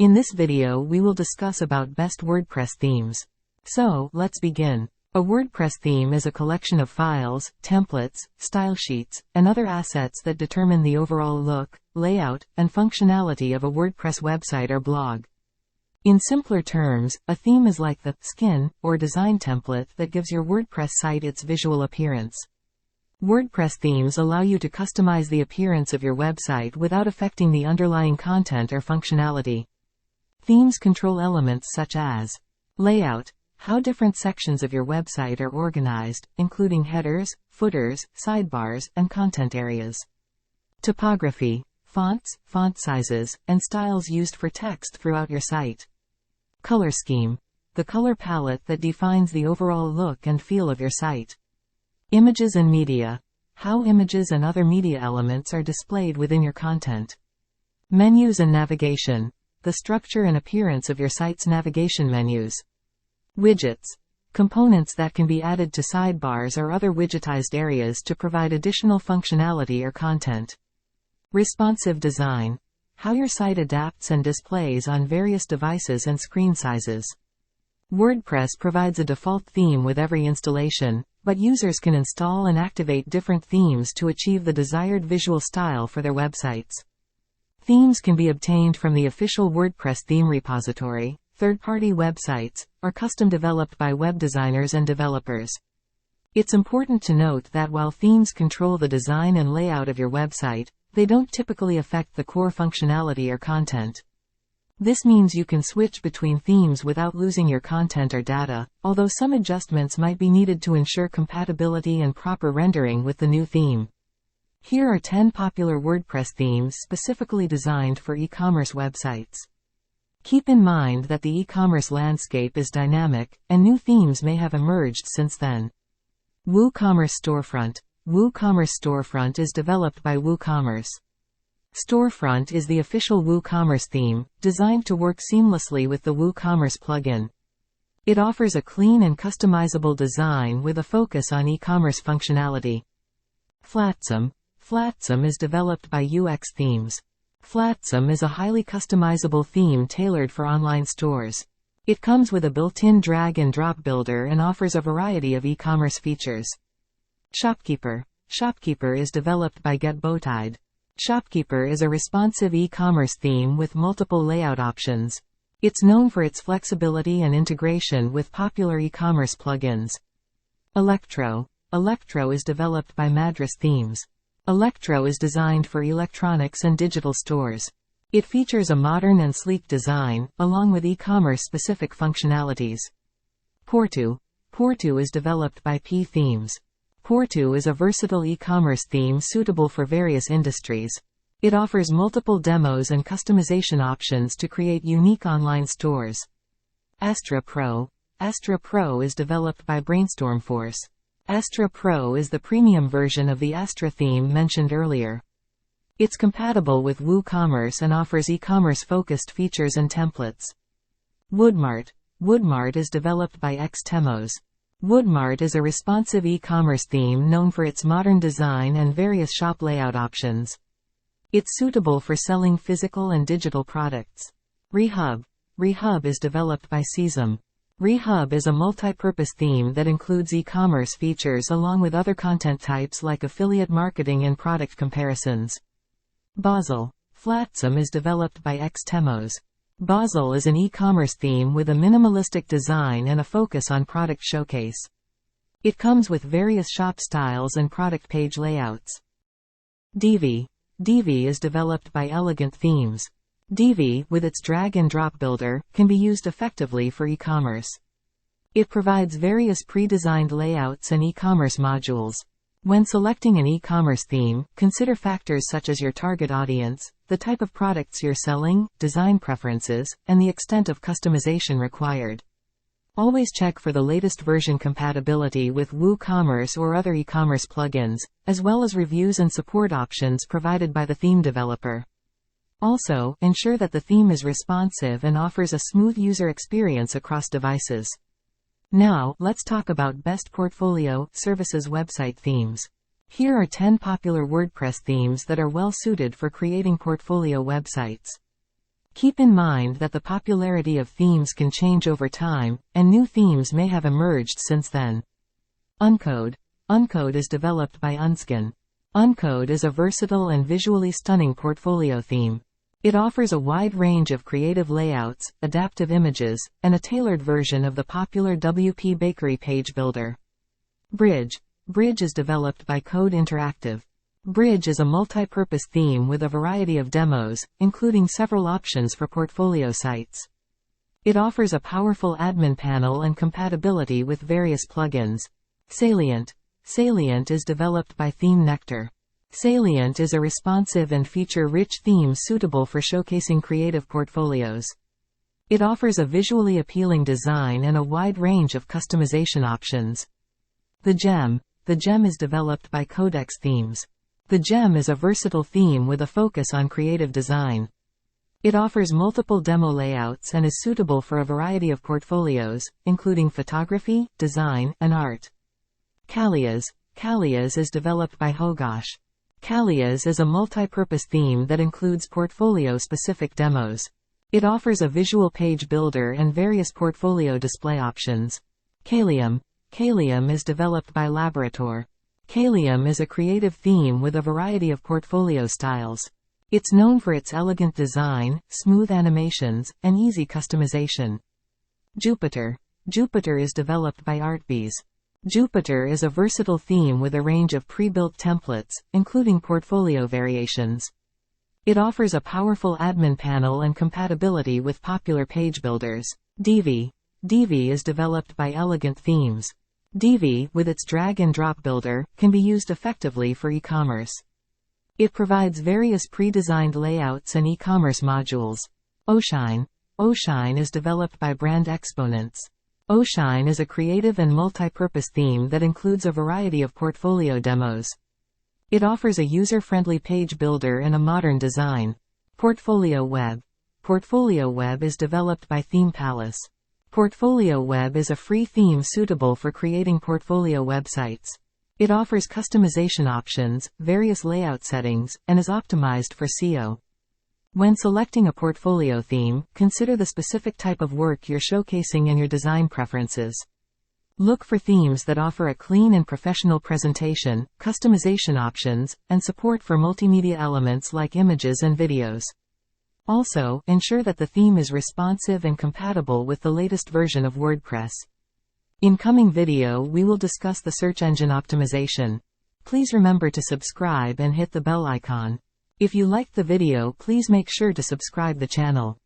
In this video we will discuss about best WordPress themes. So, let's begin. A WordPress theme is a collection of files, templates, style sheets, and other assets that determine the overall look, layout, and functionality of a WordPress website or blog. In simpler terms, a theme is like the skin or design template that gives your WordPress site its visual appearance. WordPress themes allow you to customize the appearance of your website without affecting the underlying content or functionality. Themes control elements such as layout, how different sections of your website are organized, including headers, footers, sidebars, and content areas. Typography, fonts, font sizes, and styles used for text throughout your site. Color scheme, the color palette that defines the overall look and feel of your site. Images and media, how images and other media elements are displayed within your content. Menus and navigation, the structure and appearance of your site's navigation menus. Widgets, components that can be added to sidebars or other widgetized areas to provide additional functionality or content. Responsive design, how your site adapts and displays on various devices and screen sizes. WordPress provides a default theme with every installation, but users can install and activate different themes to achieve the desired visual style for their websites. Themes can be obtained from the official WordPress theme repository, third-party websites, or custom developed by web designers and developers. It's important to note that while themes control the design and layout of your website, they don't typically affect the core functionality or content. This means you can switch between themes without losing your content or data, although some adjustments might be needed to ensure compatibility and proper rendering with the new theme. Here are 10 popular WordPress themes specifically designed for e-commerce websites. Keep in mind that the e-commerce landscape is dynamic, and new themes may have emerged since then. Woocommerce Store Front. Woocommerce Store Front is developed by Woocommerce. Storefront is the official WooCommerce theme, designed to work seamlessly with the WooCommerce plugin. It offers a clean and customizable design with a focus on e-commerce functionality. Flatsome. Flatsome is developed by UX Themes. Flatsome is a highly customizable theme tailored for online stores. It comes with a built-in drag-and-drop builder and offers a variety of e-commerce features. Shopkeeper. Shopkeeper is developed by GetBowtied. Shopkeeper is a responsive e-commerce theme with multiple layout options. It's known for its flexibility and integration with popular e-commerce plugins. Electro. Electro is developed by Madras Themes. Electro is designed for electronics and digital stores. It features a modern and sleek design, along with e-commerce specific functionalities. Porto. Porto is developed by P Themes. Porto is a versatile e-commerce theme suitable for various industries. It offers multiple demos and customization options to create unique online stores. Astra Pro. Astra Pro is developed by Brainstormforce. Astra Pro is the premium version of the Astra theme mentioned earlier. It's compatible with WooCommerce and offers e-commerce focused features and templates. Woodmart. Woodmart is developed by Xtemos. Woodmart is a responsive e-commerce theme known for its modern design and various shop layout options. It's suitable for selling physical and digital products. Rehub. Rehub is developed by Thegem. Rehub is a multi-purpose theme that includes e-commerce features along with other content types like affiliate marketing and product comparisons. Basel. Flatsome is developed by Xtemos. Basel is an e-commerce theme with a minimalistic design and a focus on product showcase. It comes with various shop styles and product page layouts. Divi. Divi is developed by Elegant Themes. Divi, with its drag-and-drop builder, can be used effectively for e-commerce. It provides various pre-designed layouts and e-commerce modules. When selecting an e-commerce theme, consider factors such as your target audience, the type of products you're selling, design preferences, and the extent of customization required. Always check for the latest version compatibility with WooCommerce or other e-commerce plugins, as well as reviews and support options provided by the theme developer. Also, ensure that the theme is responsive and offers a smooth user experience across devices. Now, let's talk about best portfolio services website themes. Here are 10 popular WordPress themes that are well suited for creating portfolio websites. Keep in mind that the popularity of themes can change over time, and new themes may have emerged since then. Uncode. Uncode is developed by Unskin. Uncode is a versatile and visually stunning portfolio theme. It offers a wide range of creative layouts, adaptive images, and a tailored version of the popular WP Bakery page builder. Bridge. Bridge is developed by Code Interactive. Bridge is a multi-purpose theme with a variety of demos, including several options for portfolio sites. It offers a powerful admin panel and compatibility with various plugins. Salient. Salient is developed by Theme Nectar. Salient is a responsive and feature-rich theme suitable for showcasing creative portfolios. It offers a visually appealing design and a wide range of customization options. Thegem. Thegem is developed by Codex Themes. Thegem is a versatile theme with a focus on creative design. It offers multiple demo layouts and is suitable for a variety of portfolios, including photography, design, and art. Kallyas. Kallyas is developed by Hogosh. Kallyas is a multi-purpose theme that includes portfolio-specific demos. It offers a visual page builder and various portfolio display options. Kalium. Kalium is developed by Laborator. Kalium is a creative theme with a variety of portfolio styles. It's known for its elegant design, smooth animations, and easy customization. Jupiter. Jupiter is developed by Artbees. Jupiter is a versatile theme with a range of pre-built templates, including portfolio variations. It offers a powerful admin panel and compatibility with popular page builders. Divi. Divi is developed by Elegant Themes. Divi, with its drag-and-drop builder, can be used effectively for e-commerce. It provides various pre-designed layouts and e-commerce modules. Oshine. Oshine is developed by Brand Exponents. Oshine is a creative and multi-purpose theme that includes a variety of portfolio demos. It offers a user-friendly page builder and a modern design. Portfolio Web. Portfolio Web is developed by Theme Palace. Portfolio Web is a free theme suitable for creating portfolio websites. It offers customization options, various layout settings, and is optimized for SEO. When selecting a portfolio theme, consider the specific type of work you're showcasing and your design preferences. Look for themes that offer a clean and professional presentation, customization options, and support for multimedia elements like images and videos. Also, ensure that the theme is responsive and compatible with the latest version of WordPress. In coming video we will discuss the search engine optimization. Please remember to subscribe and hit the bell icon. If you liked the video, please make sure to subscribe the channel.